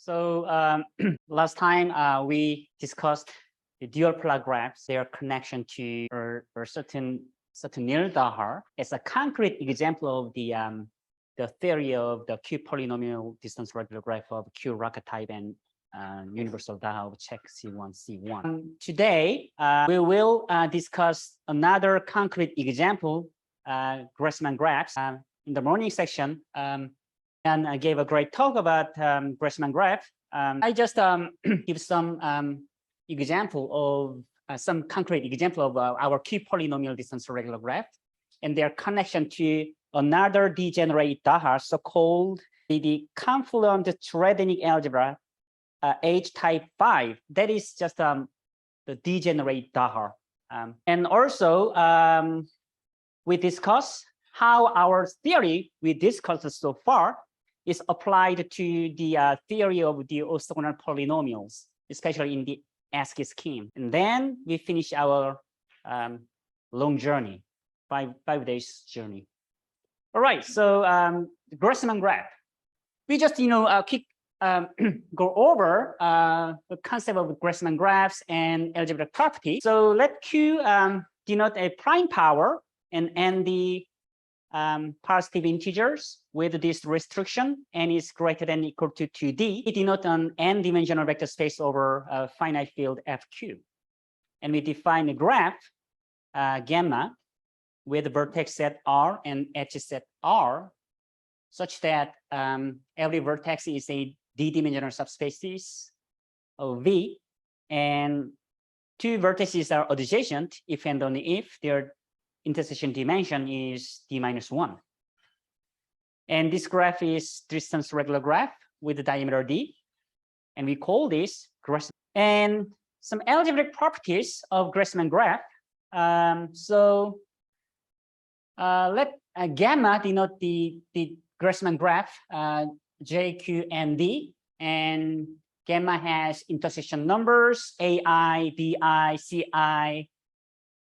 So last time we discussed the dual polar graphs, their connection to or certain nil-DAHA as a concrete example of the theory of the q-polynomial distance regular graph of q-Racah type and universal DAHA of check C1, C1. Today, we will discuss another concrete example, Grassmann graphs. In the morning section, and I gave a great talk about Grassmann graph. I just give some example of some concrete example of our q-polynomial distance regular graph and their connection to another degenerate DAHA, so-called the confluent Cherednik algebra H type 5. That is just the degenerate DAHA. And also, we discuss how our theory we discussed so far is applied to the theory of the orthogonal polynomials, especially in the ASCII scheme. And then we finish our long journey, five days journey. All right, so the Grassmann graph. We just go over the concept of Grassmann graphs and algebraic property. So let Q denote a prime power and n the positive integers with this restriction, n is greater than or equal to 2D. We denote an n-dimensional vector space over a finite field FQ. And we define a graph, gamma, with vertex set R and edge set R, such that every vertex is a d-dimensional subspaces of V, and two vertices are adjacent if and only if their intersection dimension is d-1. And this graph is distance regular graph with the diameter d, and we call this Grassmann. And some algebraic properties of Grassmann graph. Let gamma denote the Grassmann graph J, Q, and D, and gamma has intersection numbers AI, BI, CI.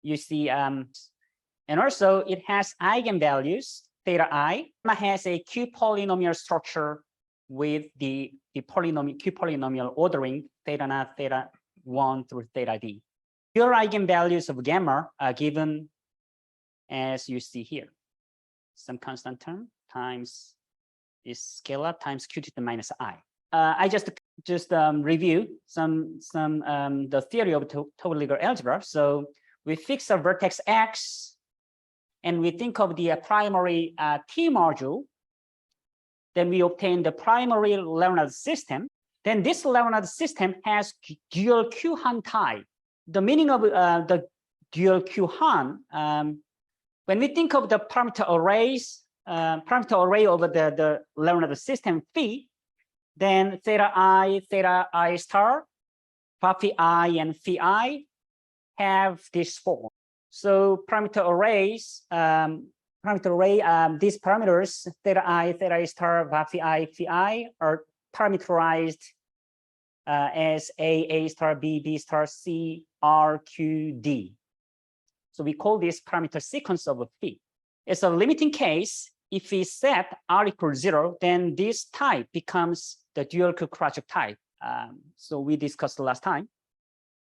You see, and also it has eigenvalues theta I. Gamma has a q-polynomial structure with the q-polynomial ordering theta naught, theta 1 through theta d. Your eigenvalues of gamma are given as you see here. Some constant term times is scalar times q to the minus I. I just review some the theory of total legal algebra. So we fix a vertex x, and we think of the primary T module. Then we obtain the primary Leonard system. Then this Leonard system has dual q-Hahn type. The meaning of the dual q-Hahn, when we think of the parameter arrays, parameter array over the Leonard system phi, then theta I star, phi I, and phi I have this form. So parameter arrays, these parameters theta I star, phi I are parameterized as A star, B star, C, R, Q, D. So we call this parameter sequence of phi. It's a limiting case. If we set R equals 0, then this type becomes the dual q-Krawtchouk type. So we discussed last time.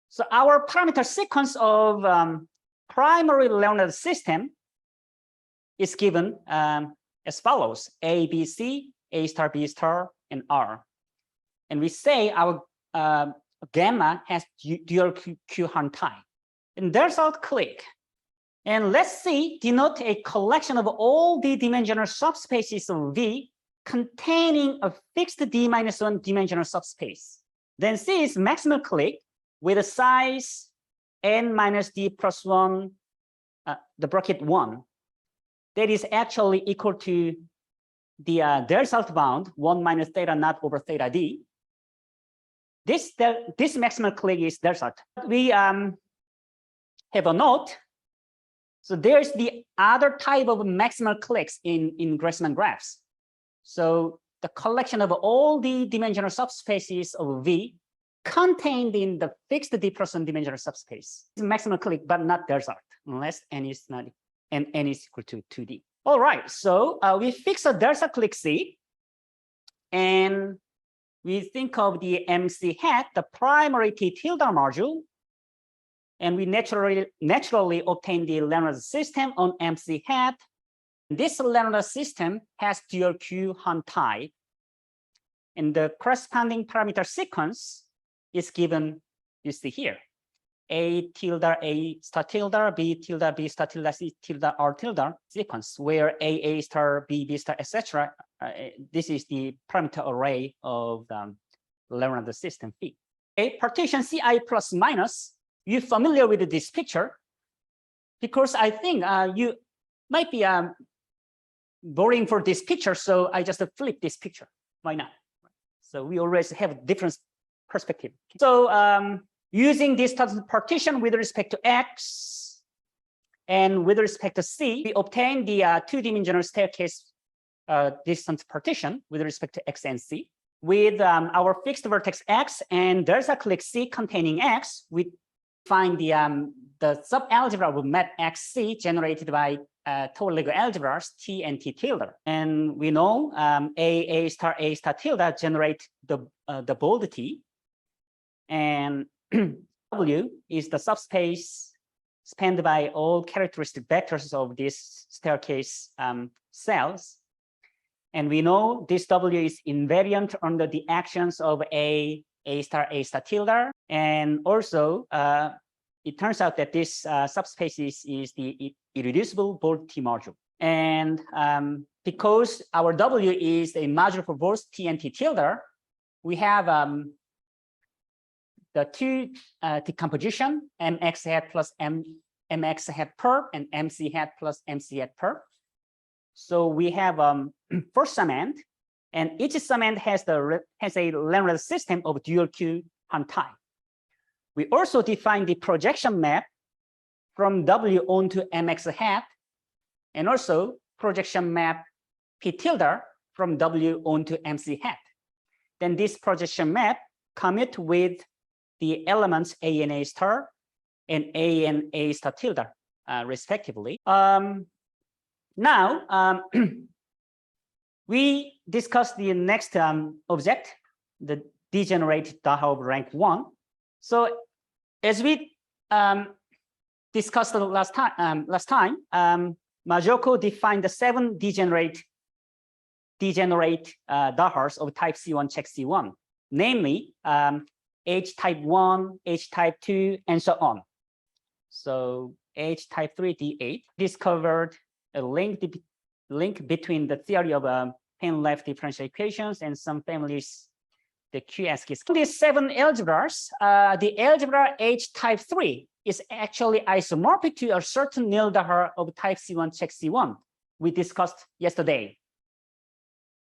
So our parameter sequence of primary Leonard system is given as follows: A, B, C, A star, B star, and R. And we say our gamma has dual q-Hahn type. And there's our clique. And let's see, denote a collection of all the dimensional subspaces of V containing a fixed d-1 dimensional subspace. Then C is maximal clique with a size n minus d plus 1, the bracket 1. That is actually equal to the Delsarte bound 1 minus theta naught over theta d. This maximal clique is Delsarte. We have a note. So there's the other type of maximal cliques in Grassmann graphs. So the collection of all the dimensional subspaces of V contained in the fixed d plus 1 dimensional subspace. It's maximal clique, but not Delsarte, unless n is not and n is equal to 2D. All right, so we fix a Delsarte clique C, and we think of the MC hat, the primary T tilde module, and we naturally obtain the Leonard system on MC hat. This Leonard system has dual q-Hahn type, and the corresponding parameter sequence is given, you see here, A tilde, A star tilde, B tilde, B star tilde, C tilde, R tilde sequence, where A star, B star, etc. This is the parameter array of the Leonard system Phi. A partition Ci plus minus. You're familiar with this picture because I think you might be boring for this picture, so I just flip this picture. Why not? So we always have different perspective. So using this partition with respect to X and with respect to C, we obtain the two-dimensional staircase distance partition with respect to X and C. With our fixed vertex X and there's a clique C containing X, we find the sub-algebra of mat XC generated by total Lego algebras T and T tilde. And we know A star tilde generate the bold T. And W is the subspace spanned by all characteristic vectors of these staircase cells. And we know this W is invariant under the actions of A star tilde. And also, it turns out that this subspace is the irreducible bold T module. And because our W is a module for both T and T tilde, we have the two decomposition, mx hat plus mx hat per and mc hat plus mc hat per. So we have first summand, and each summand has a Leonard system of dual q-Hahn type. We also define the projection map from W onto mx hat, and also projection map p tilde from W onto mc hat. Then this projection map commute with the elements A and A star and A and A star tilde, respectively. Now, we discuss the next object, the degenerate DAHA of rank 1. So, as we discussed last time, Majoko defined the 7 degenerate DAHAs of type C1 check C1, namely H type 1, H type 2, and so on. So H type 3 D8 discovered a link between the theory of plane-left differential equations and some families, the Q-Ascis. These 7 algebras, the algebra H type 3 is actually isomorphic to a certain nil-DAHA of type C1 check C1 we discussed yesterday.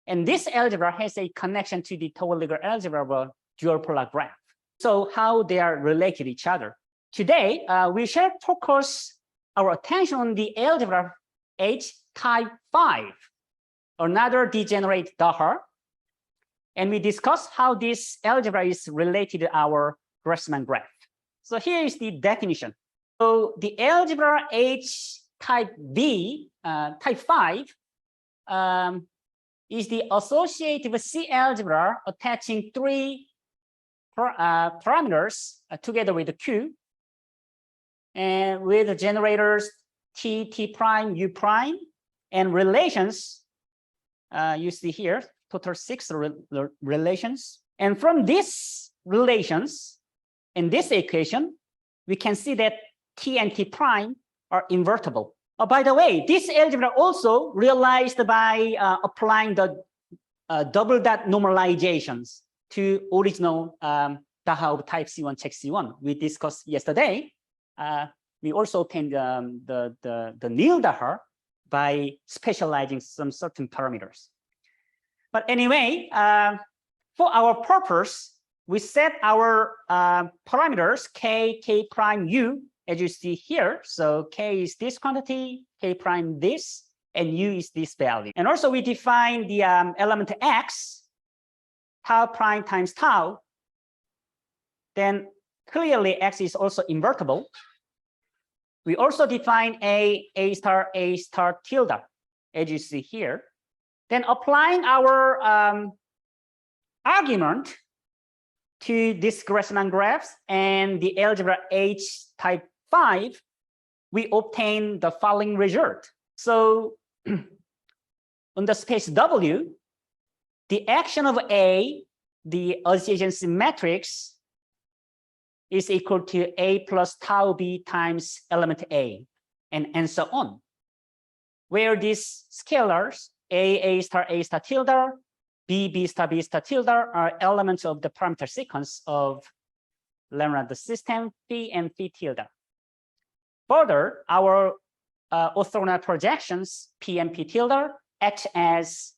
And this algebra has a connection to the total algebra of a dual polar graph. So how they are related to each other. Today, we shall focus our attention on the algebra H type 5, another degenerate DAHA. And we discuss how this algebra is related to our Grassmann graph. So here is the definition. So the algebra H type V, type 5, is the associative C algebra attaching 3 parameters together with the Q, and with the generators T, T prime, U prime, and relations, you see here, total 6 relations. And from these relations, in this equation, we can see that T and T prime are invertible. Oh, by the way, this algebra also realized by applying the double dot normalizations to original DAHA of type C1 check C1 we discussed yesterday. We also obtained the nil-DAHA by specializing some certain parameters. But anyway, for our purpose, we set our parameters K, K prime U, as you see here. So K is this quantity, K prime this, and U is this value. And also we define the element X, tau prime times tau. Then clearly X is also invertible. We also define A star tilde, as you see here. Then applying our argument to this Grassmann graphs and the algebra H type 5, we obtain the following result. So on the space W, the action of A, the adjacency matrix, is equal to A plus tau B times element A, and so on, where these scalars, A star tilde, B star tilde are elements of the parameter sequence of Leonard system phi and phi tilde. Further, our orthogonal projections P and P tilde act as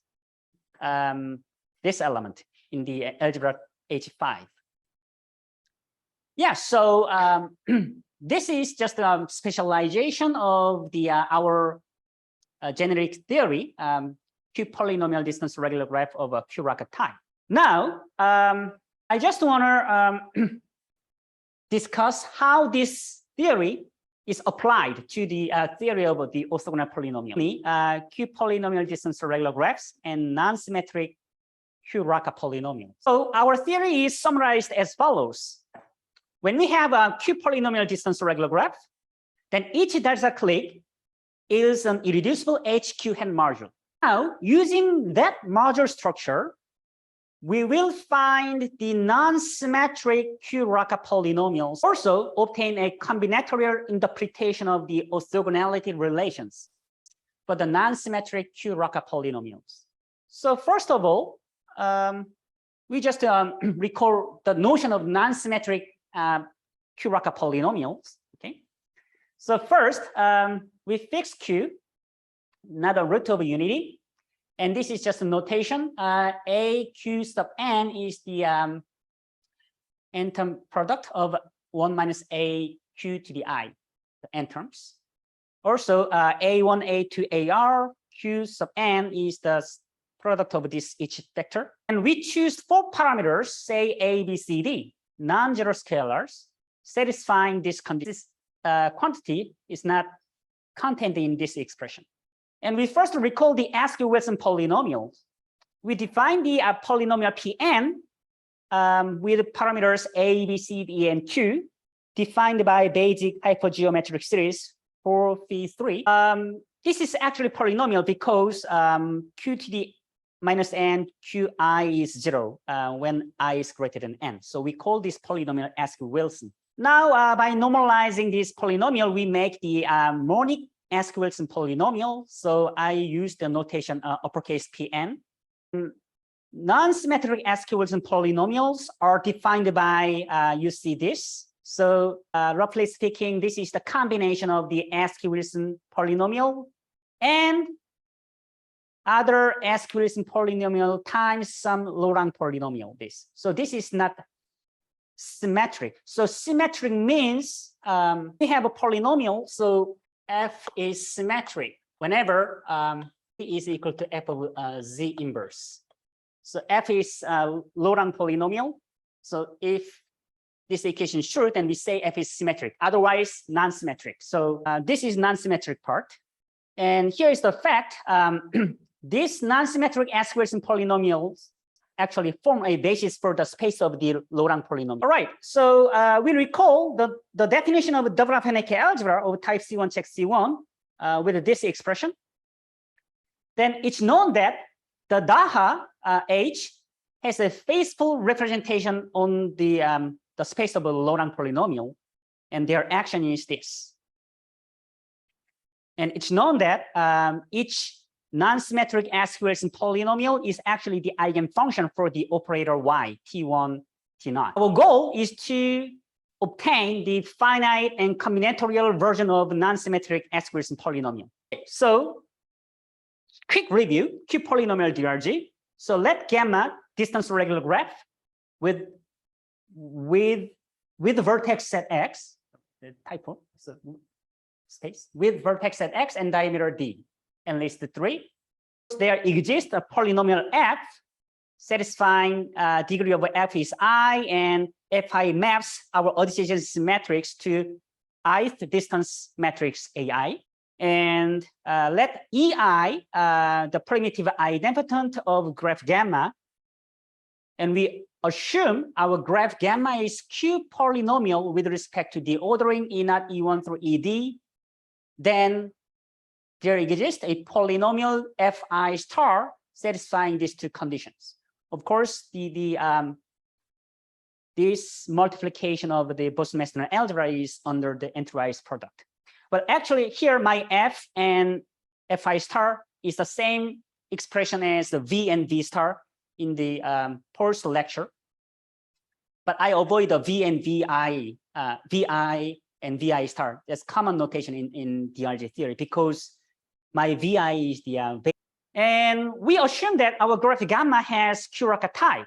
this element in the algebra H5. Yeah, so this is just a specialization of the our generic theory, q-polynomial distance regular graph of a Q-Racah type. Now, I just want to discuss how this theory is applied to the theory of the orthogonal polynomial, q-polynomial distance regular graphs and non-symmetric Q-Racah polynomial. So our theory is summarized as follows. When we have a q-polynomial distance regular graph, then each Delsarte clique is an irreducible H-Q-Hahn module. Now, using that module structure, we will find the non-symmetric Q-Racah polynomials, also obtain a combinatorial interpretation of the orthogonality relations for the non-symmetric Q-Racah polynomials. So first of all, we just recall the notion of non-symmetric Q-Racah polynomials. Okay, so first we fix Q, not a root of unity, and this is just a notation. A Q sub n is the n-term product of 1 minus A Q to the I, the n terms. Also, A1, A2, AR, Q sub n is the product of this each vector, and we choose 4 parameters, say A, B, C, D. Non-zero scalars satisfying this condition. This quantity is not contained in this expression. And we first recall the Escalation Polynomials. We define the polynomial Pn with parameters A, B, C, D, and Q, defined by basic hypergeometric series 4, phi 3. This is actually polynomial because Q to the minus n, Qi is 0 when I is greater than n. So we call this polynomial Esque-Wilson. Now, by normalizing this polynomial, we make the monic Esque-Wilson polynomial. So I use the notation uppercase Pn. Non-symmetric Esque-Wilson polynomials are defined by, you see this. So roughly speaking, this is the combination of the Esque-Wilson polynomial and other Esque-Wilson polynomial times some Laurent polynomial. So this is not symmetric. So symmetric means we have a polynomial, so f is symmetric whenever p is equal to f of z inverse. So f is Laurent polynomial. So if this equation is true, then we say f is symmetric. Otherwise, non-symmetric. So this is non-symmetric part. And here is the fact. These non-symmetric Esque-Wilson polynomials actually form a basis for the space of the Laurent polynomial. All right, so we recall the definition of Dvorak-Hecke algebra of type C1 check C1 with this expression. Then it's known that the DAHA H has a faithful representation on the space of a Laurent polynomial, and their action is this. And it's known that each non-symmetric Esque-Wilson polynomial is actually the eigenfunction for the operator y, T1, T0. Our goal is to obtain the finite and combinatorial version of non-symmetric Esque-Wilson polynomial. Okay, so quick review, q-polynomial DRG. So let gamma distance regular graph with vertex at x, the typo, so space, with vertex at x and diameter d. And list 3. There exists a polynomial f satisfying degree of f is I, and fi maps our adjacency matrix to ith distance matrix ai. And let ei the primitive idempotent of graph gamma, and we assume our graph gamma is q-polynomial with respect to the ordering E0, E1 through ED, then there exists a polynomial fi star satisfying these two conditions. Of course, this multiplication of the Bose-Maslow algebra is under the entries product. But actually here my f and fi star is the same expression as the v and v star in the first lecture. But I avoid the v and vi, vi and vi star. That's common notation in DRG theory because my vi is the and we assume that our graph gamma has Q-Racah type.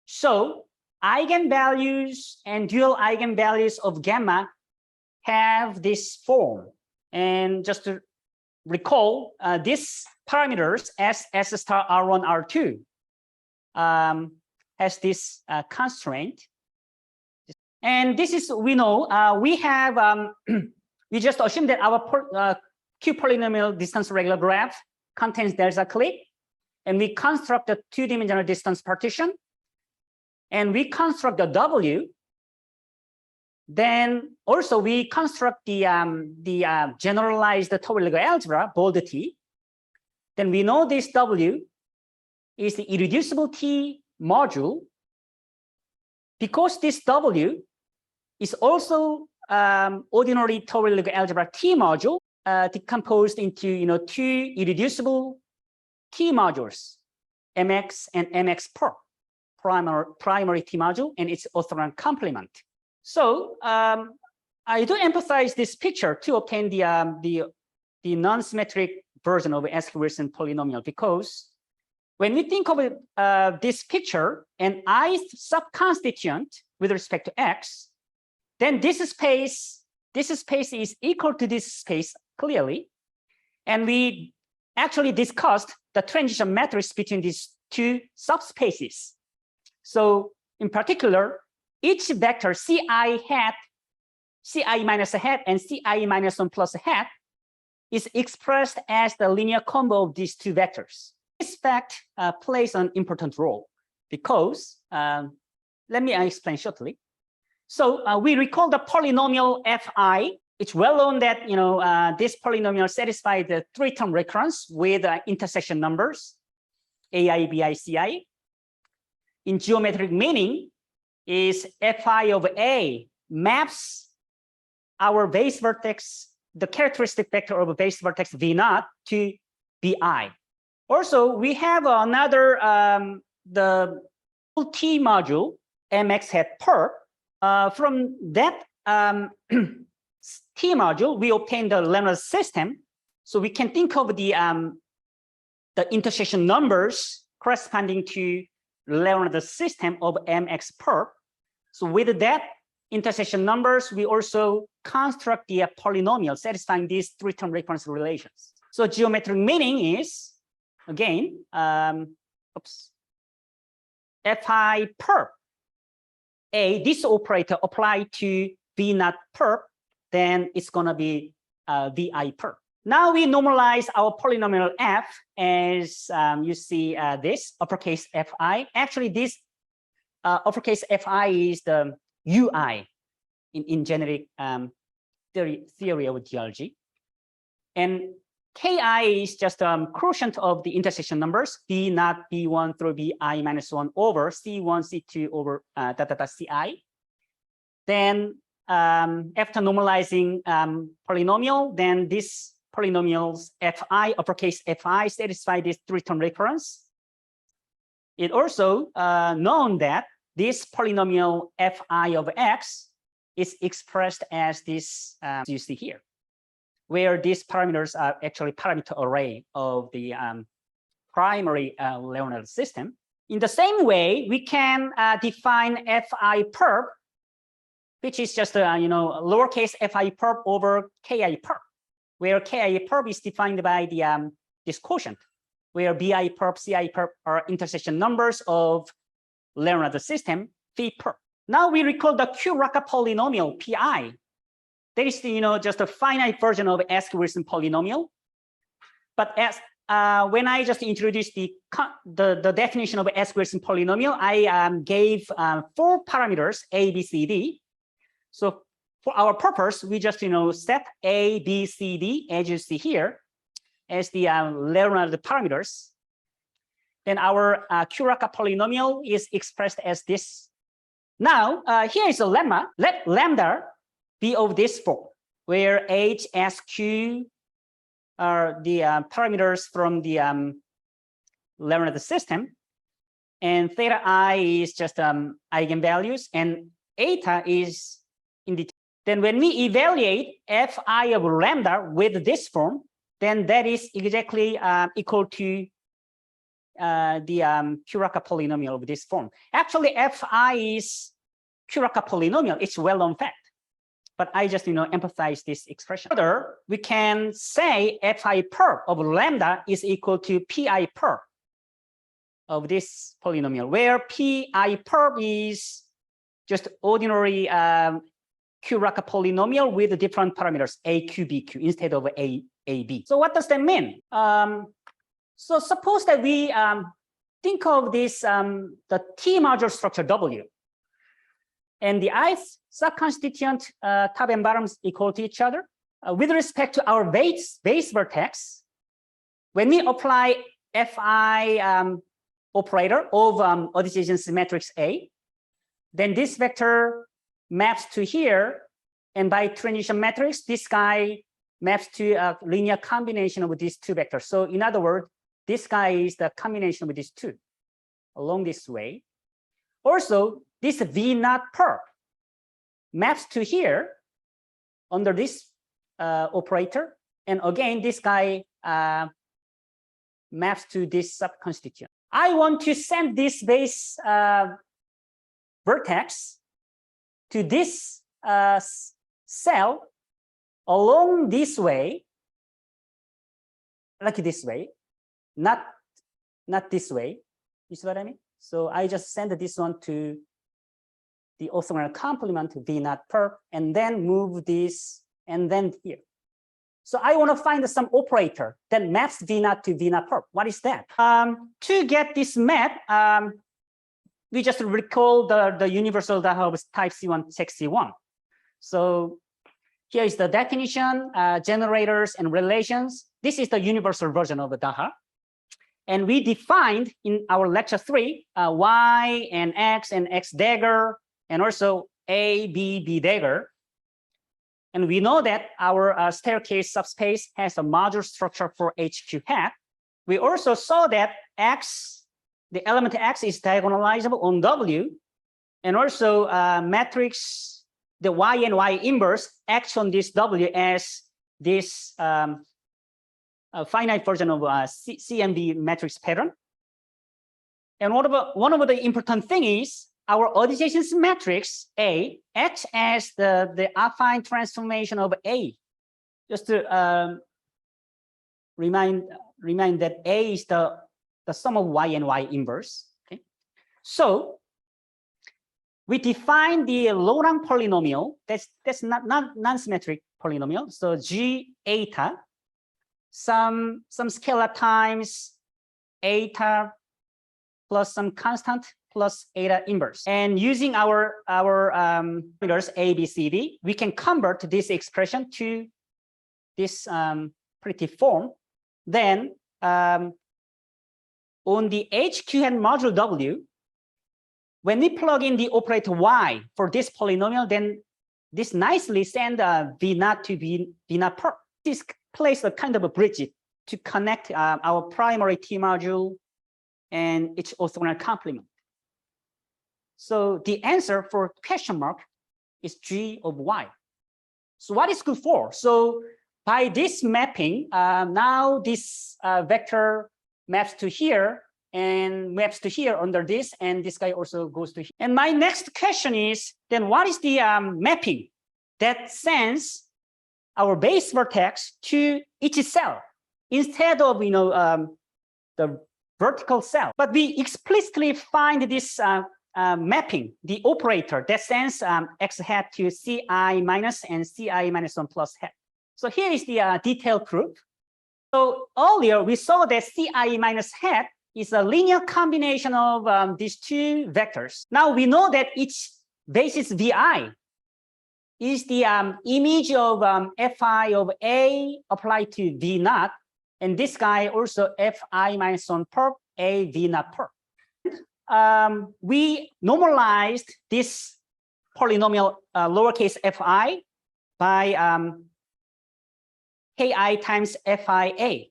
So eigenvalues and dual eigenvalues of gamma have this form. And just to recall, these parameters S star R1, R2 has this constraint. And this is, we know, we have, we just assume that our q-polynomial distance regular graph contains Delsarte clique, and we construct a two-dimensional distance partition, and we construct the W. Then also we construct the generalized Taylor algebra, bold T. Then we know this W is the irreducible T module. Because this W is also ordinary Taylor algebra T module, decomposed into two irreducible T modules, mx and mx per primary T module and its orthogonal complement. So I do emphasize this picture to obtain the non-symmetric version of Escalation polynomial, because when we think of this picture and ith subconstituent with respect to x, then this space is equal to this space clearly. And we actually discussed the transition matrix between these two subspaces. So in particular, each vector ci hat, ci minus a hat, and ci minus 1 plus a hat is expressed as the linear combo of these two vectors. This fact plays an important role because, let me explain shortly. So we recall the polynomial fi. It's well known that this polynomial satisfies the three-term recurrence with intersection numbers ai, bi, ci. In geometric meaning, is fi of a maps our base vertex, the characteristic vector of a base vertex v0 to bi. Also, we have another the T module mx hat per. From that T module, we obtain the Leonard system. So we can think of the intersection numbers corresponding to Leonard system of mx per. So with that intersection numbers, we also construct the polynomial satisfying these three-term recurrence relations. So geometric meaning is, again, fi per a, this operator applied to v0 per, then it's going to be vi per. Now we normalize our polynomial f as you see this uppercase fi. Actually, this uppercase fi is the ui in generic theory of geology. And ki is just quotient of the intersection numbers, b0, b1 through bi minus 1 over c1, c2 over ci. Then after normalizing polynomial, then this polynomials fi, uppercase fi, satisfy this three-term recurrence. It also known that this polynomial fi of x is expressed as this you see here, where these parameters are actually parameter array of the primary Leonard system. In the same way, we can define fi perp, which is just lowercase fi perp over ki perp, where ki perp is defined by the this quotient, where bi perp, ci perp are intersection numbers of Leonard system phi perp. Now we recall the Q-Racah polynomial pi. That is just a finite version of Escalation polynomial. But as when I just introduced the definition of Escalation polynomial, I gave 4 parameters A, B, C, D. So for our purpose, we just set A, B, C, D as you see here as the Leonard parameters. Then our Q-Racah polynomial is expressed as this. Now here is a lemma. Let lambda be of this form, where H, S, Q are the parameters from the Leonard system, and theta I is just eigenvalues, and eta is indeterminate. Then when we evaluate fi of lambda with this form, then that is exactly equal to the Q-Racah polynomial of this form. Actually, fi is Q-Racah polynomial. It's well-known fact. But I just emphasize this expression. Further, we can say fi perp of lambda is equal to pi perp of this polynomial, where pi perp is just ordinary Q-Racah polynomial with different parameters a, q, b, q instead of a, b. So what does that mean? So suppose that we think of this the T module structure W, and the ith subconstituent top and bottoms equal to each other. With respect to our base vertex, when we apply fi operator of adjacency matrix A, then this vector maps to here, and by transition matrix, this guy maps to a linear combination of these 2 vectors. So in other words, this guy is the combination of these 2 along this way. Also, this V naught perp maps to here under this operator, and again this guy maps to this subconstituent. I want to send this base vertex to this cell along this way, like this way, not this way. You see what I mean? So I just send this one to the orthogonal complement V naught perp, and then move this, and then here. So I want to find some operator that maps V naught to V naught perp. What is that? To get this map, we just recall the universal DAHA of type C1, check C1. So here is the definition, generators and relations. This is the universal version of the DAHA. And we defined in our lecture 3, y and x dagger, and also a, b, b dagger. And we know that our staircase subspace has a modular structure for HQ hat. We also saw that x, the element x is diagonalizable on W, and also matrix, the y and y inverse acts on this W as this finite version of CMB matrix pattern. And one of the important thing is our adjacency matrix A acts as the affine transformation of A. Just to remind that A is the sum of y and y inverse. Okay, so we define the Laurent polynomial. That's not non-symmetric polynomial. So G eta, some scalar times eta plus some constant plus eta inverse. And using our parameters A, B, C, D, we can convert this expression to this pretty form. Then on the HQ and module W, when we plug in the operator Y for this polynomial, then this nicely send V naught to V naught perp. This plays a kind of a bridge to connect our primary T module and its orthogonal complement. So the answer for question mark is G of Y. So what is good for? So by this mapping, now this vector maps to here and maps to here under this, and this guy also goes to here. And my next question is, then what is the mapping that sends our base vertex to each cell instead of the vertical cell? But we explicitly find this mapping, the operator that sends x hat to ci minus and ci minus 1 plus hat. So here is the detailed proof. So earlier we saw that Ci minus hat is a linear combination of these two vectors. Now we know that each basis Vi is the image of Fi of A applied to V naught, and this guy also Fi minus 1 perp A V naught perp. We normalized this polynomial lowercase fi by ki times fia.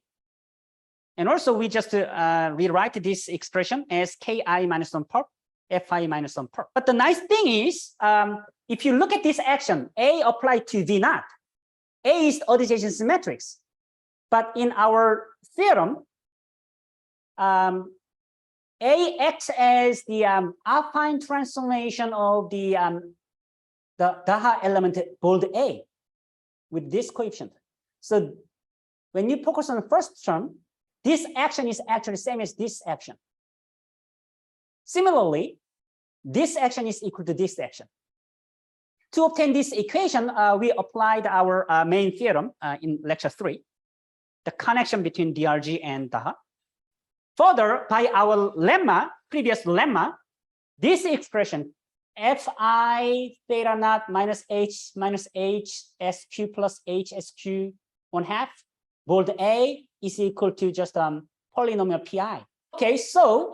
And also we just rewrite this expression as ki minus 1 perp, fi minus 1 perp. But the nice thing is, if you look at this action, A applied to V naught, A is adjacency symmetrics. But in our theorem, A acts as the affine transformation of the DAHA element bold A with this coefficient. So when you focus on the first term, this action is actually the same as this action. Similarly, this action is equal to this action. To obtain this equation, we applied our main theorem in lecture 3, the connection between DRG and DAHA. Further, by our lemma, previous lemma, this expression Fi theta naught minus H SQ plus H SQ 1/2 bold A is equal to just polynomial Pi. Okay, so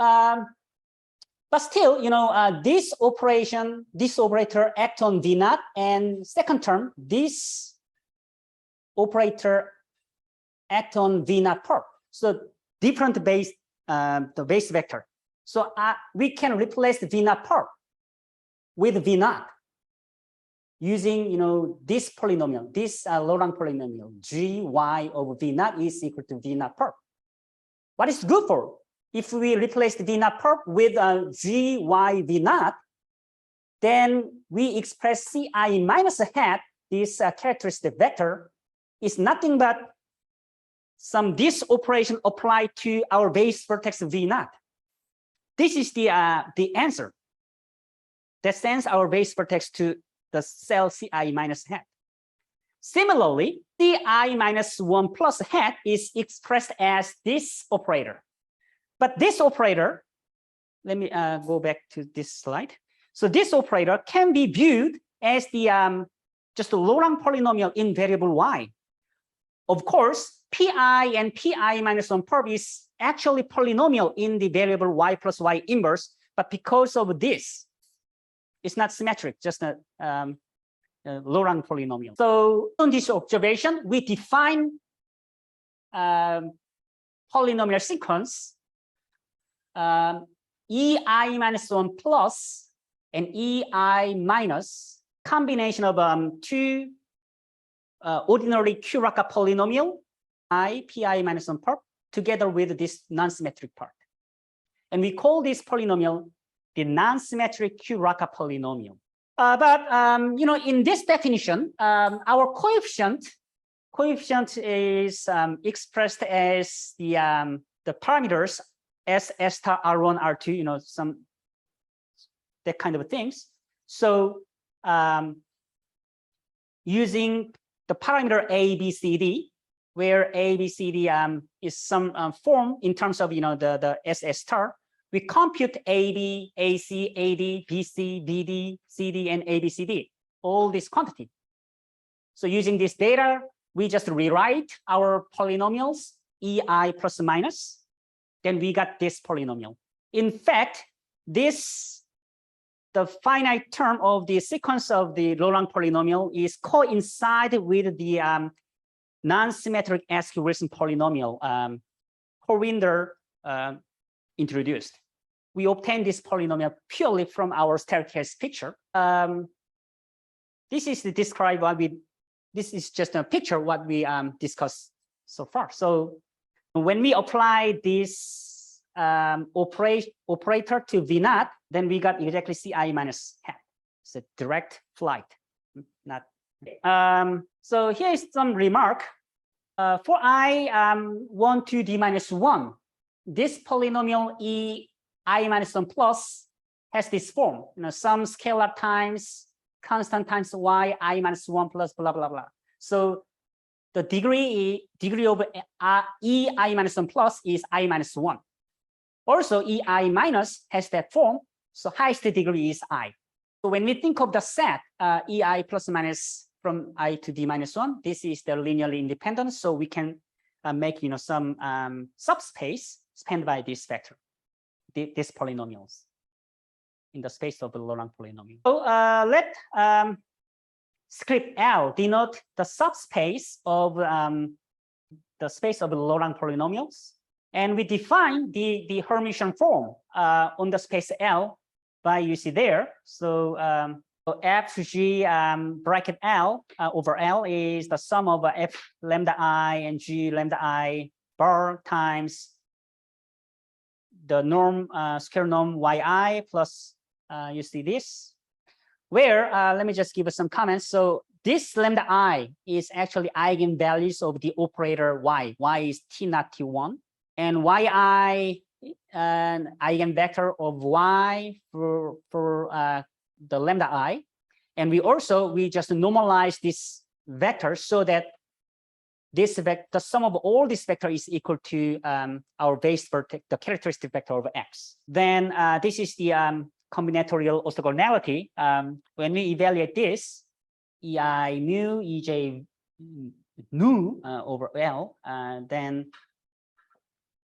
but still, you know, this operator act on V naught, and second term, this operator act on V naught perp. So different base, the base vector. So we can replace V naught perp with V naught using, you know, this polynomial, this Laurent polynomial, Gy of V naught is equal to V naught perp. What is good for? If we replace the V naught perp with Gy V naught, then we express Ci minus a hat, this characteristic vector, is nothing but this operation applied to our base vertex V naught. This is the answer that sends our base vertex to the cell Ci minus hat. Similarly, Ci minus 1 plus hat is expressed as this operator. But this operator, let me go back to this slide. So this operator can be viewed as the just a Laurent polynomial in variable y. Of course, Pi and Pi minus 1 perp is actually polynomial in the variable y plus y inverse, but because of this, it's not symmetric, just a Laurent polynomial. So on this observation, we define polynomial sequence Ei minus 1 plus and Ei minus combination of two ordinary Q-Racah polynomial Pi minus 1 perp together with this non-symmetric part. And we call this polynomial the non-symmetric Q-Racah polynomial. But you know, in this definition, our coefficient is expressed as the parameters S star R1 R2, you know, some that kind of things. So using the parameter A B C D, where A B C D is some form in terms of, you know, the SS star, we compute AB, AC, AD, BC, BD, CD, and ABCD, all this quantity. So using this data, we just rewrite our polynomials, EI plus minus, then we got this polynomial. In fact, the finite term of the sequence of the Laurent polynomial is coincide with the non-symmetric Escalation polynomial Corwinder introduced. We obtained this polynomial purely from our staircase picture. This is to describe what this is just a picture what we discussed so far. So when we apply this operator to V naught, then we got exactly Ci minus hat. It's a direct flight, not. So here is some remark. For I1 to d minus 1, this polynomial I minus 1 plus has this form, you know, some scalar times constant times y I minus 1 plus blah blah blah. So the degree of ei minus 1 plus is I minus 1. Also, ei minus has that form, so highest degree is I. So when we think of the set ei plus minus from I to d minus 1, this is the linearly independent, so we can make some subspace spanned by this vector, these polynomials in the space of the Laurent polynomial. So let script L denote the subspace of the space of the Laurent polynomials, and we define the Hermitian form on the space L by you see there. So fg bracket L over L is the sum of f lambda I and g lambda I bar times the norm square norm yi plus you see this, where let me just give us some comments. So this lambda I is actually eigenvalues of the operator y. Y is t not t1, and yi an eigenvector of y for the lambda I, and we just normalize this vector so that this vector, the sum of all this vector is equal to our base vertex, the characteristic vector of x. Then this is the combinatorial orthogonality. When we evaluate this, ei mu ej nu over L, then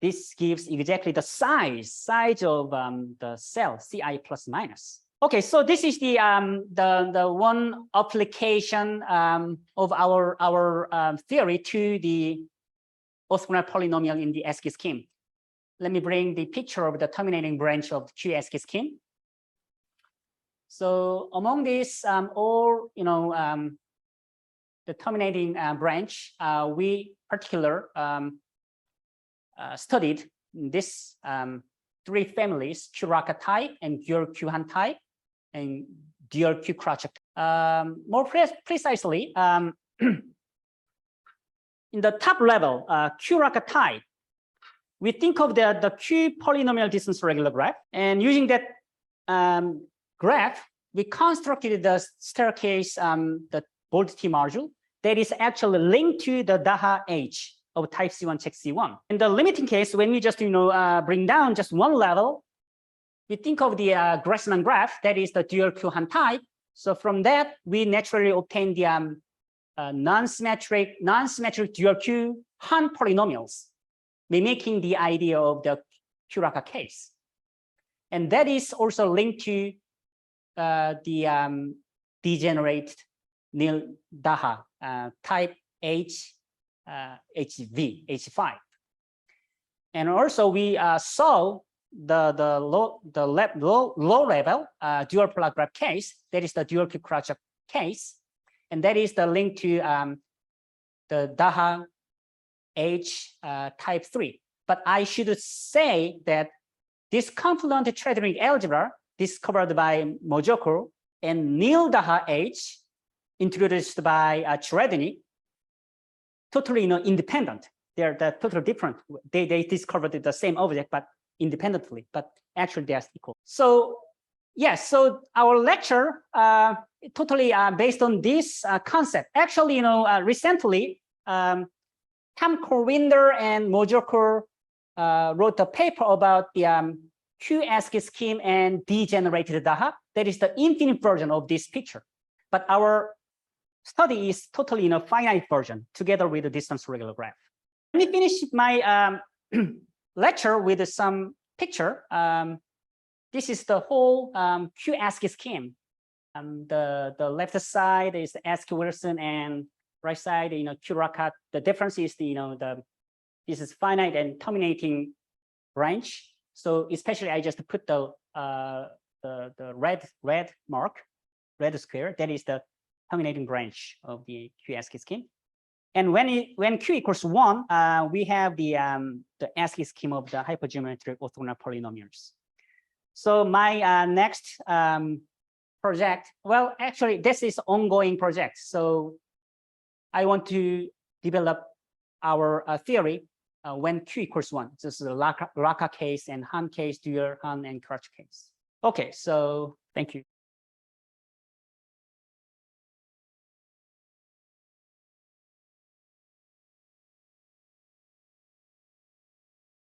this gives exactly the size of the cell Ci plus minus. Okay, so this is the one application of our theory to the orthogonal polynomial in the Escalation scheme. Let me bring the picture of the terminating branch of Q Escalation scheme. So among these all the terminating branch, we particular studied this three families: Q-Racah type and dual Q-Hahn type and dual q-Krawtchouk. More precisely, in the top level, Q-Racah type, we think of the Q polynomial distance regular graph, and using that graph, we constructed the staircase, the bold T module that is actually linked to the DAHA H of type C1 check C1. In the limiting case, when we just bring down just one level, we think of the Grassmann graph that is the dual Q-Hahn type. So from that, we naturally obtain the non-symmetric dual Q-Hahn polynomials, mimicking the idea of the Q-Racah case, and that is also linked to the degenerate nil-DAHA type H5, and also we solve the low level dual polar graph case, that is the dual q-Krawtchouk case, and that is the link to the DAHA H type 3. But I should say that this confluent Cherednik algebra discovered by Mojoko and nil-DAHA H introduced by Cherednik, totally independent. They're totally different. They discovered the same object but independently, but actually they are equal. So yes, so our lecture totally based on this concept. Actually, recently Tom Corwinder and Mojoko wrote a paper about the Q-Escalation scheme and degenerated DAHA. That is the infinite version of this picture. But our study is totally finite version together with the distance regular graph. Let me finish my lecture with some picture. This is the whole Q-Escalation scheme. The left side is Escalation and right side, Q-Racah. The difference is this is finite and terminating branch. So especially I just put the red mark, red square. That is the terminating branch of the Q-Escalation scheme. And when Q equals 1, we have the Escalation scheme of the hypergeometric orthogonal polynomials. So my next project, well, actually, this is ongoing project. So I want to develop our theory when Q equals 1. This is the Racah case and Hahn case, dual Hahn and Krawtchouk case. Okay, so thank you.